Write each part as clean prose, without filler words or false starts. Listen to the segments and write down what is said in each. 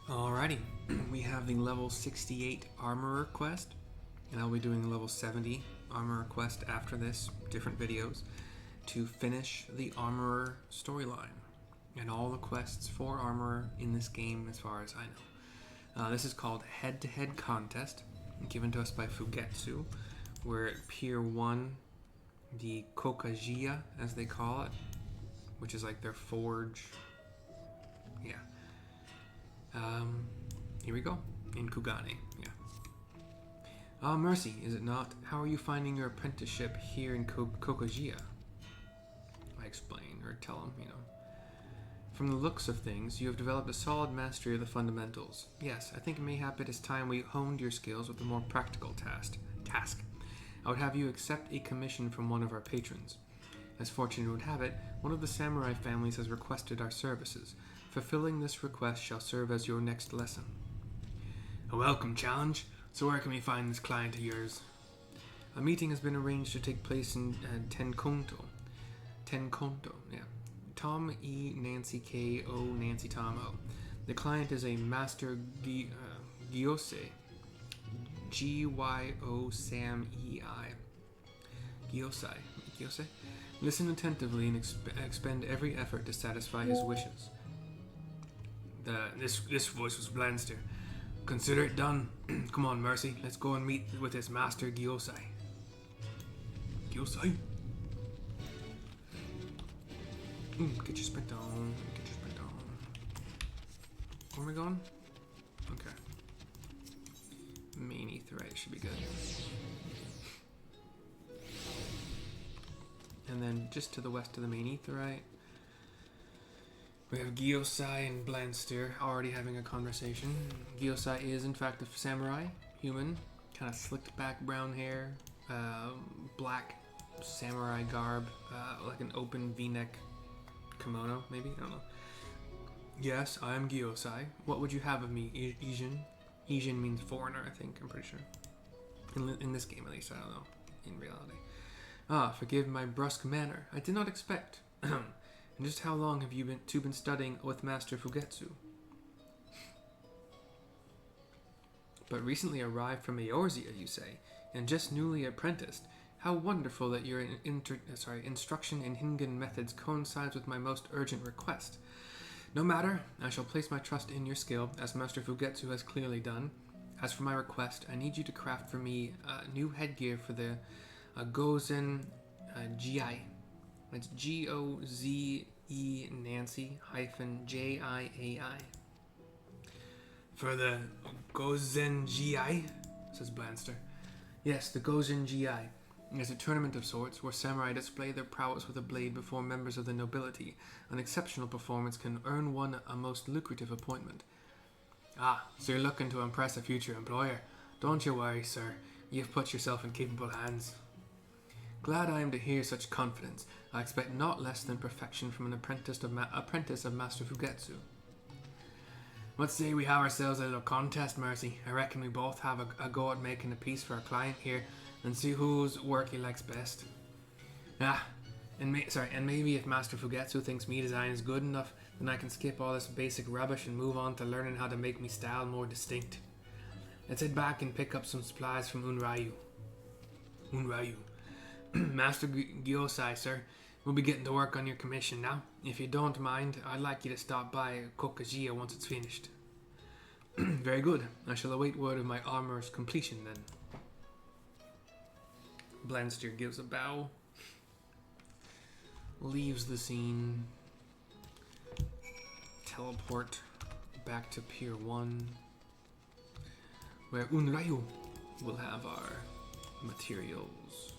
Alrighty, we have the level 68 Armorer quest, and I'll be doing the level 70 Armorer quest after this, different videos, to finish the Armorer storyline and all the quests for Armorer in this game as far as I know. This is called Head-to-Head Contest, given to us by Fugetsu. We're at Pier 1, the Kokajia, as they call it, which is like their forge. Yeah. Here we go, in Kugane, yeah. Ah, mercy, is it not? How are you finding your apprenticeship here in Kokajia? I explain, or tell him, you know. From the looks of things, you have developed a solid mastery of the fundamentals. Yes, I think mayhap it is time we honed your skills with a more practical task. I would have you accept a commission from one of our patrons. As fortune would have it, one of the samurai families has requested our services. Fulfilling this request shall serve as your next lesson. A welcome challenge. So where can we find this client of yours? A meeting has been arranged to take place in Tenkonto, yeah. Tom E. Nancy K. O. Nancy Tom O. The client is a master Gyosei. G-Y-O Sam E-I. Gyosei. Listen attentively and expend every effort to satisfy his wishes. This voice was Blanstyr. Consider it done. Come on, Mercy. Let's go and meet with his master, Gyosei. Gyosei? Get your sprint on. Where am I going? Okay. Main Aetheryte should be good. And then just to the west of the Main Aetheryte, we have Gyosei and Blanstyr already having a conversation. Gyosei is, in fact, a samurai, human, kind of slicked back brown hair, black samurai garb, like an open V-neck kimono, maybe? I don't know. Yes, I am Gyosei. What would you have of me, Ijin? Ijin means foreigner, I think, I'm pretty sure. In this game, at least, I don't know, in reality. Ah, forgive my brusque manner. I did not expect. And just how long have you been studying with Master Fugetsu? But recently arrived from Eorzea, you say, and just newly apprenticed. How wonderful that your instruction in Hingan methods coincides with my most urgent request. No matter, I shall place my trust in your skill, as Master Fugetsu has clearly done. As for my request, I need you to craft for me new headgear for the Gozen GI. It's G-O-Z-E Nancy -J-I-A-I. For the Gozen GI, says Blanstyr. Yes, the Gozen GI. It's a tournament of sorts where samurai display their prowess with a blade before members of the nobility. An exceptional performance can earn one a most lucrative appointment. Ah, so you're looking to impress a future employer. Don't you worry, sir. You've put yourself in capable hands. Glad I am to hear such confidence. I expect not less than perfection from an apprentice of Master Fugetsu. Let's say we have ourselves a little contest, Mercy. I reckon we both have a go at making a piece for our client here, and see whose work he likes best. And maybe if Master Fugetsu thinks me design is good enough, then I can skip all this basic rubbish and move on to learning how to make me style more distinct. Let's head back and pick up some supplies from Unryu. Master Gyosei, sir, we'll be getting to work on your commission now. If you don't mind, I'd like you to stop by Kokajia once it's finished. Very good. I shall await word of my armor's completion then. Blanstyr gives a bow, leaves the scene, teleport back to Pier 1, where Unryu will have our materials.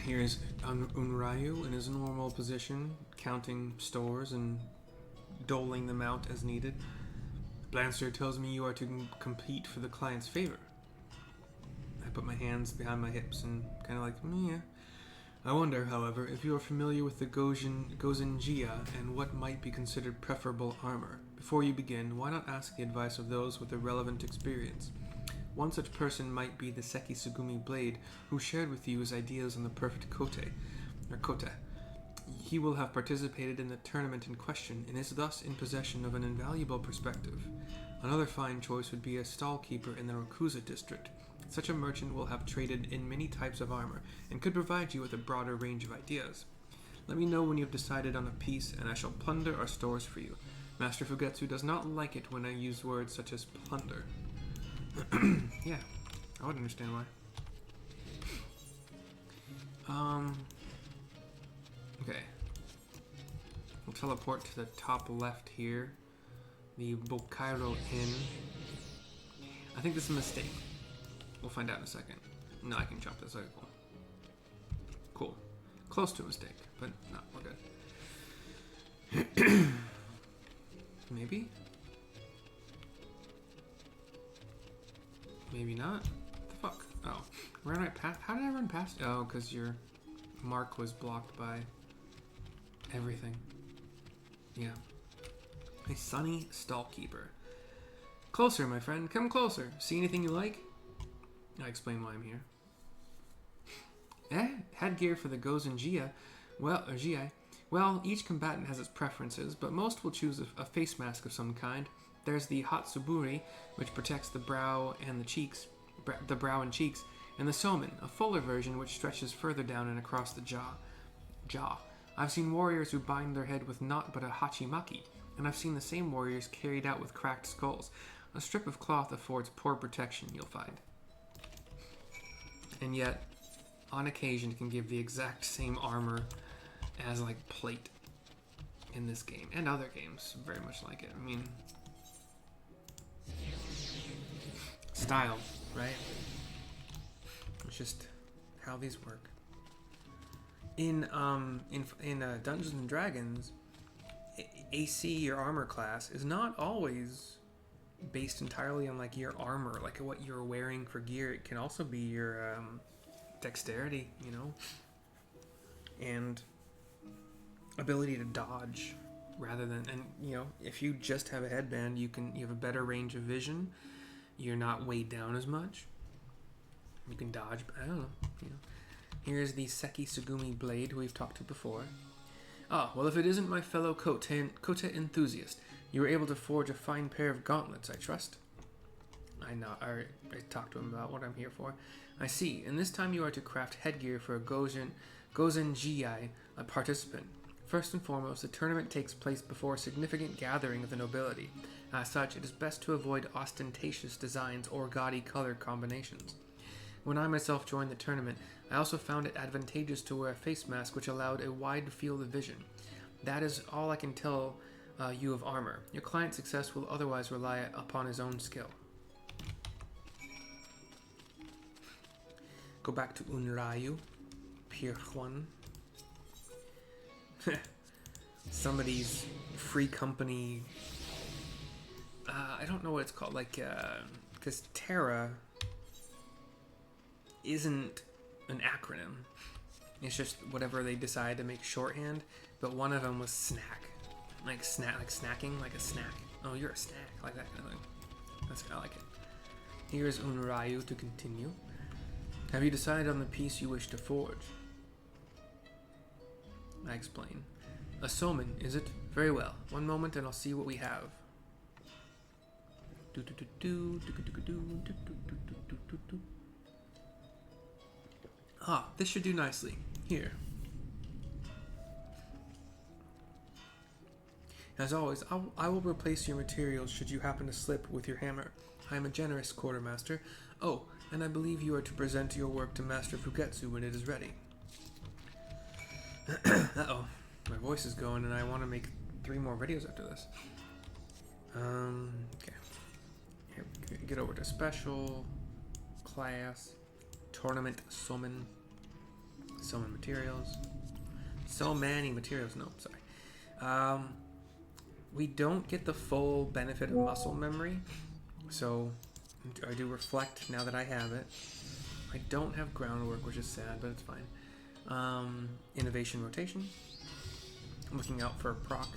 Here's Unryu in his normal position, counting stores and doling them out as needed. Blanstyr tells me you are to compete for the client's favor. I put my hands behind my hips and kind of like, yeah. I wonder, however, if you are familiar with the Gozen Jia and what might be considered preferable armor. Before you begin, why not ask the advice of those with the relevant experience? One such person might be the Seki Sugumi Blade, who shared with you his ideas on the perfect kote. He will have participated in the tournament in question, and is thus in possession of an invaluable perspective. Another fine choice would be a stallkeeper in the Rokuza district. Such a merchant will have traded in many types of armor, and could provide you with a broader range of ideas. Let me know when you have decided on a piece, and I shall plunder our stores for you. Master Fugetsu does not like it when I use words such as plunder. Yeah, I would understand why. Okay. We'll teleport to the top left here. The Bokairo Inn. I think this is a mistake. We'll find out in a second. No, I can jump this. Okay, cool. Cool. Close to a mistake, but no, we're good. Maybe? Maybe not? What the fuck? Oh. Ran right past. How did I run past? Oh, because your mark was blocked by everything. Yeah. A sunny stallkeeper. Closer, my friend. Come closer. See anything you like? I explain why I'm here. Headgear for the Gozen Jia. Well, each combatant has its preferences, but most will choose a face mask of some kind. There's the Hatsuburi, which protects the brow and the cheeks, and the Somen, a fuller version which stretches further down and across the jaw. I've seen warriors who bind their head with naught but a hachimaki, and I've seen the same warriors carried out with cracked skulls. A strip of cloth affords poor protection, you'll find. And yet, on occasion, it can give the exact same armor as, like, plate in this game. And other games, very much like it. I mean, style, right? It's just how these work. In Dungeons and Dragons, AC, your armor class, is not always based entirely on like your armor, like what you're wearing for gear. It can also be your dexterity, you know, and ability to dodge rather than, and you know, if you just have a headband, you have a better range of vision. You're not weighed down as much. You can dodge. I don't know. You know. Here's the Seki Sugumi Blade, who we've talked to before. Ah, well, if it isn't my fellow kote enthusiast, you were able to forge a fine pair of gauntlets, I trust. I talked to him about what I'm here for. I see, and this time you are to craft headgear for a Gozen Jii, a participant. First and foremost, the tournament takes place before a significant gathering of the nobility. As such, it is best to avoid ostentatious designs or gaudy color combinations. When I myself joined the tournament, I also found it advantageous to wear a face mask which allowed a wide field of vision. That is all I can tell you of armor. Your client's success will otherwise rely upon his own skill. Go back to Unryu, Pier Juan. Somebody's free company. I don't know what it's called. Like, because Terra isn't an acronym. It's just whatever they decide to make shorthand. But one of them was snack, like snacking, like a snack. Oh, you're a snack, like that kind of thing. That's I like it. Here's Unryu to continue. Have you decided on the piece you wish to forge? I explain. A Somen, is it? Very well. One moment and I'll see what we have. Ah, this should do nicely. Here. As always, I will replace your materials should you happen to slip with your hammer. I am a generous quartermaster. Oh, and I believe you are to present your work to Master Fugetsu when it is ready. Uh-oh. My voice is going and I want to make 3 more videos after this. Okay. Here, get over to special, class, tournament, summon materials. So many materials. No, sorry. We don't get the full benefit of muscle memory, so I do reflect now that I have it. I don't have groundwork, which is sad, but it's fine. Innovation rotation. I'm looking out for a proc.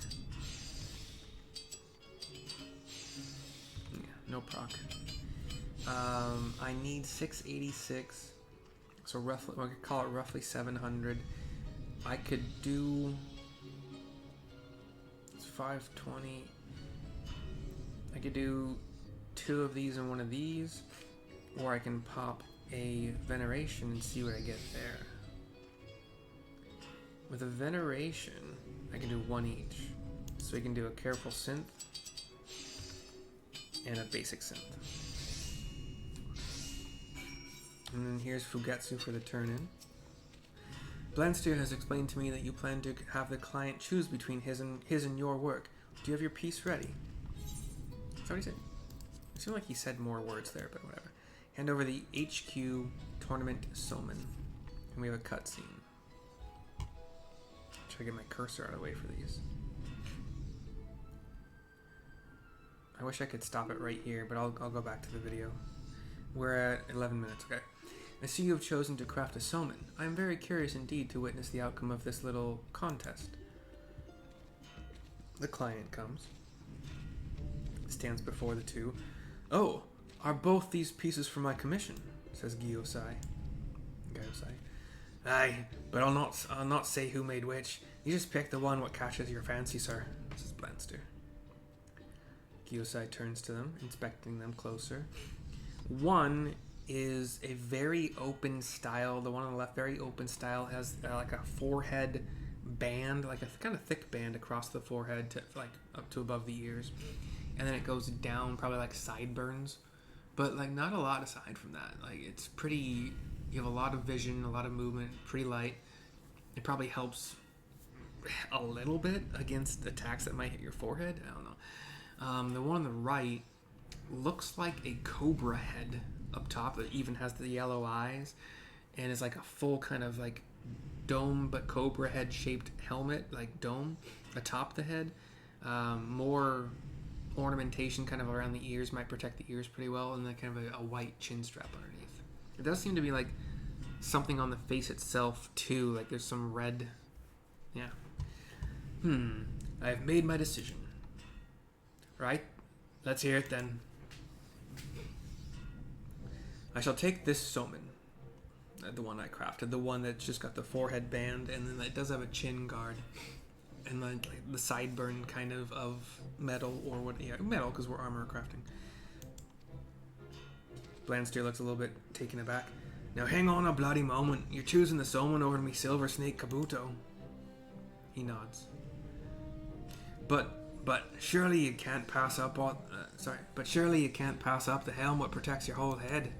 no proc. I need 686, so roughly, we could call it roughly 700. I could do 520. I could do 2 of these and 1 of these, or I can pop a veneration and see what I get there. With a veneration, I can do 1 each. So we can do a careful synth and a basic synth. And then here's Fugetsu for the turn in. Blanstyr has explained to me that you plan to have the client choose between his and your work. Do you have your piece ready? That's what he said. It seemed like he said more words there, but whatever. Hand over the HQ Tournament Soman. And we have a cutscene. Try to get my cursor out of the way for these. I wish I could stop it right here, but I'll go back to the video. We're at 11 minutes, okay. I see you have chosen to craft a Soman. I am very curious indeed to witness the outcome of this little contest. The client comes. Stands before the two. Oh, are both these pieces for my commission? Says Gyosai. Aye, but I'll not say who made which. You just pick the one what catches your fancy, sir, says Blanstyr. Gyosai turns to them, inspecting them closer. One is a very open style. The one on the left, very open style, has like a forehead band, like a kind of thick band across the forehead to like up to above the ears, and then it goes down, probably like sideburns, but like not a lot aside from that. Like it's pretty. You have a lot of vision, a lot of movement, pretty light. It probably helps a little bit against attacks that might hit your forehead. I don't know. The one on the right looks like a cobra head up top that even has the yellow eyes, and is like a full kind of like dome but cobra head shaped helmet, like dome atop the head. More ornamentation kind of around the ears, might protect the ears pretty well, and then kind of a white chin strap underneath. It does seem to be like something on the face itself too, like there's some red. Yeah. I have made my decision. Right? Let's hear it then. I shall take this Soman, the one I crafted, the one that's just got the forehead band, and then it does have a chin guard, and then like the sideburn kind of metal, or what? Yeah, metal, because we're armor crafting. Blanstyr looks a little bit taken aback. Now hang on a bloody moment. You're choosing the Soman over me Silver Snake Kabuto. He nods. But surely you can't pass up on. But surely you can't pass up the helm what protects your whole head.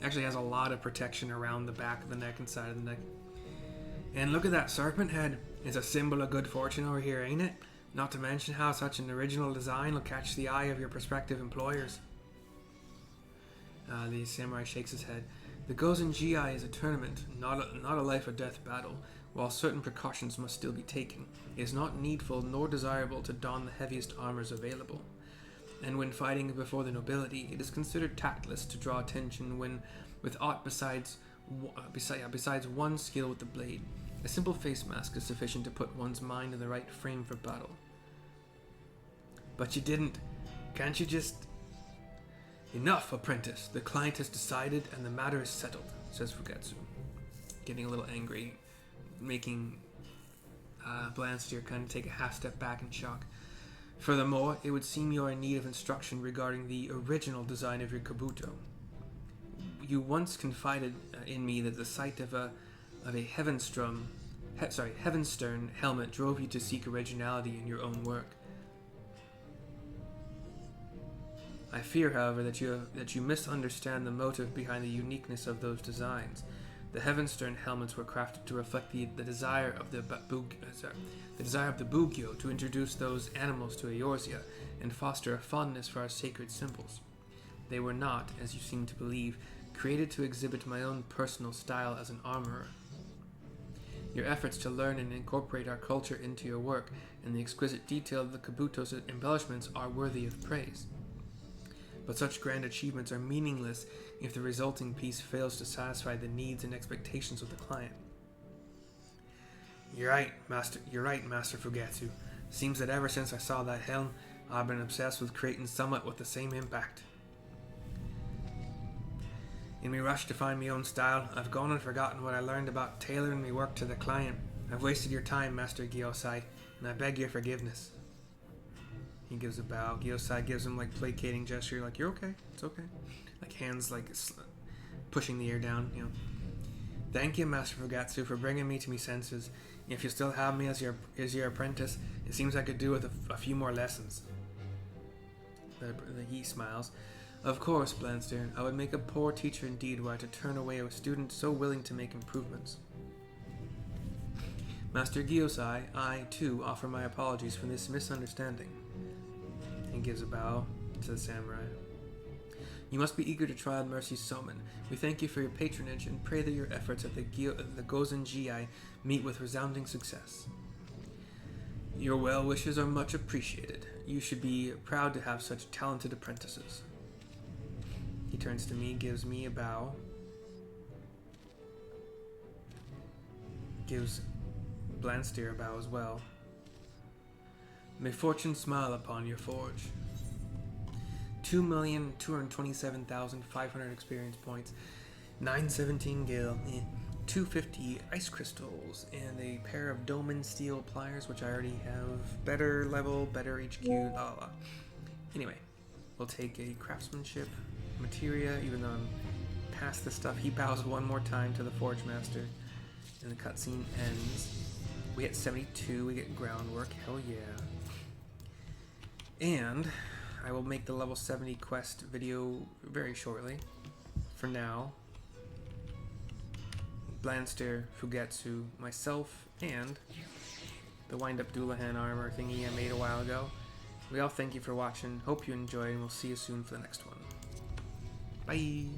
Actually has a lot of protection around the back of the neck and side of the neck. And look at that serpent head. It's a symbol of good fortune over here, ain't it? Not to mention how such an original design will catch the eye of your prospective employers. The samurai shakes his head. The Gozen GI is a tournament, not a life or death battle. While certain precautions must still be taken, it is not needful nor desirable to don the heaviest armors available. And when fighting before the nobility, it is considered tactless to draw attention when, with aught besides one skill with the blade. A simple face mask is sufficient to put one's mind in the right frame for battle. But you didn't. Can't you just... Enough, apprentice. The client has decided and the matter is settled, says Fugetsu, getting a little angry, making Blanstyr kind of take a half step back in shock. Furthermore, it would seem you are in need of instruction regarding the original design of your Kabuto. You once confided in me that the sight of a Heavenstern helmet drove you to seek originality in your own work. I fear, however, that you misunderstand the motive behind the uniqueness of those designs. The Heavenstern helmets were crafted to reflect the desire of the Bugyo to introduce those animals to Eorzea and foster a fondness for our sacred symbols. They were not, as you seem to believe, created to exhibit my own personal style as an armorer. Your efforts to learn and incorporate our culture into your work and the exquisite detail of the Kabuto's embellishments are worthy of praise. But such grand achievements are meaningless if the resulting piece fails to satisfy the needs and expectations of the client. You're right, Master Fugetsu. Seems that ever since I saw that helm, I've been obsessed with creating somewhat with the same impact. In me rush to find me own style, I've gone and forgotten what I learned about tailoring me work to the client. I've wasted your time, Master Gyosai, and I beg your forgiveness. He gives a bow. Gyosai gives him like placating gesture, like, you're okay, it's okay. Like hands like pushing the air down, you know. Thank you, Master Fugetsu, for bringing me to me senses. If you still have me as your apprentice, it seems I could do with a few more lessons. He smiles. Of course, Blanstyr, I would make a poor teacher indeed were I to turn away a student so willing to make improvements. Master Gyosai, I, too, offer my apologies for this misunderstanding. He gives a bow to the samurai. You must be eager to try on Mercy's Somen. We thank you for your patronage and pray that your efforts at the Gozen Gi meet with resounding success. Your well wishes are much appreciated. You should be proud to have such talented apprentices. He turns to me, gives me a bow, gives Blanstyr a bow as well. May fortune smile upon your forge. 2,227,500 experience points, 917 gil, 250 ice crystals, and a pair of Doman steel pliers, which I already have. Better level, better HQ, blah blah blah. Anyway, we'll take a craftsmanship materia, even though I'm past the stuff. He bows one more time to the Forge Master, and the cutscene ends. We get 72, we get groundwork, hell yeah. And I will make the level 70 quest video very shortly. For now, Blanstyr, Fugetsu, myself, and the wind-up Doulahan armor thingy I made a while ago. We all thank you for watching, hope you enjoyed, and we'll see you soon for the next one. Bye!